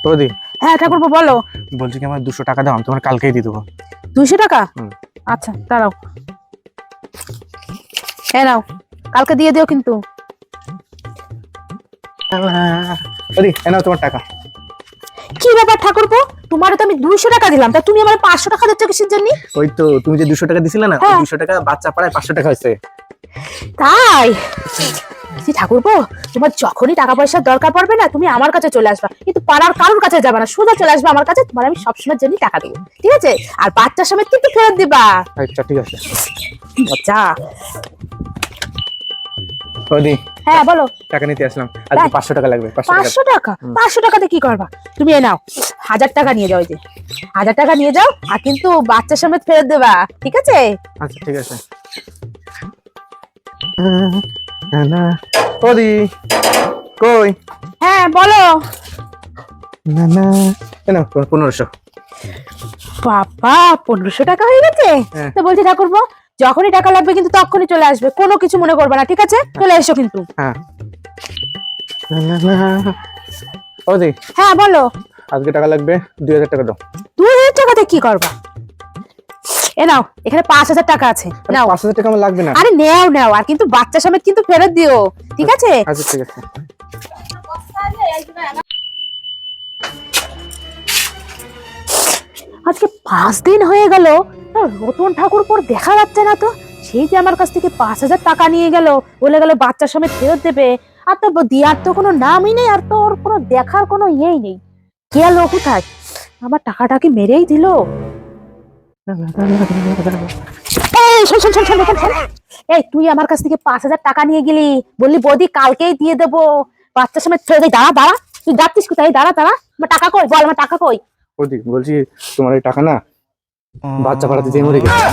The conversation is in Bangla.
বৌদি, হ্যাঁ ঠাকুরপো বলো। বলছি কি আমার 200 টাকা দাও, আমি তোমার কালকেই দিয়ে দেবো। 200 টাকা? হুম। আচ্ছা দাঁড়াও, হ্যাঁ নাও, কালকে দিয়ে দিও কিন্তু। বৌদি, এ নাও তোমার টাকা। কি ব্যাপার ঠাকুরপো, তোমারও তো আমি 200 টাকা দিলাম, তা তুমি আমার 500 টাকা দিচ্ছ কিসের জন্য? ওই তো তুমি যে 200 টাকা দিছিলে না, হ্যাঁ। 200 টাকা বাচ্চা পাড়ায় 500 টাকা হয়েছে। তাই? জি ঠাকুরপো, তোমার যখনই টাকা পয়সার দরকার পড়বে না, তুমি আমার কাছে চলে আসবা, কিন্তু পাড়ার কারোর কাছে যাবে না, সোজা চলে আসবে আমার কাছে, তোমার আমি সবসময়ের জন্য টাকা দেবো, ঠিক আছে? আর বাচ্চার সমেত কিন্তু ফেরত দিবা। আচ্ছা ঠিক আছে। আচ্ছা। বৌদি, হ্যাঁ বলো। টাকা নিতে আসলাম, আজকে 500 টাকা লাগবে। 500 টাকা। 500 টাকা? 500 টাকাতে কি করবা? তুমি এ নাও, 1000 টাকা নিয়ে যাও, এই যে 1000 টাকা নিয়ে যাও, আর কিন্তু বাচ্চার সমেত ফেরত দেবা, ঠিক আছে? আচ্ছা ঠিক আছে। না বৌদি, কই? হ্যাঁ বলো। না না, এ নাও তোমার 1500। বাবা, 1500 টাকা হয়ে গেছে? হ্যাঁ। তো বলছি ঠাকুরপো, যখনই টাকা লাগবে কিন্তু তখনই চলে আসবে, কোনো কিছু মনে করবে না, ঠিক আছে? চলে এসো কিন্তু। হ্যাঁ। বৌদি, হ্যাঁ বলো। আজকে টাকা লাগবে, 2000 টাকা দাও। 2000 টাকাতে কি করবা? এ নাও, এখানে 5000 টাকা আছে, নাও। 5000 টাকা আমার লাগবে না। আরে নেও নেও, আর কিন্তু বাচ্চা সমেত কিন্তু ফেরত দিও, ঠিক আছে? আচ্ছা ঠিক আছে। আজকে 5 দিন হয়ে গেল, রতন ঠাকুরপোর দেখা যাচ্ছে না তো। সেই যে আমার কাছ থেকে 5000 টাকা নিয়ে গেল, বলে গেল বাচ্চার সমেত ফেরত দেবে, আর তো দেওয়ার তো কোনো নামই নেই, আর তো ওর কোনো দেখার কোনো ইয়েই নেই। গেল কোথায়? আমার টাকাটা কি মেরেই দিল? এই শোন শোন শোন শোন, এখানে শোন। এই তুই আমার কাছ থেকে 5000 টাকা নিয়ে গেলি, বললি বৌদি কালকেই দিয়ে দেবো, বাচ্চার সমেত ফেরত দেই। দাঁড়া দাঁড়া, তুই যাচ্ছিস কোথায়? দাঁড়া দাঁড়া, আমার টাকা কই বল, আমার টাকা কই? বৌদি বলছি, তোমার এই টাকা না বাচ্চা পাড়াতে যে মরে গেছে।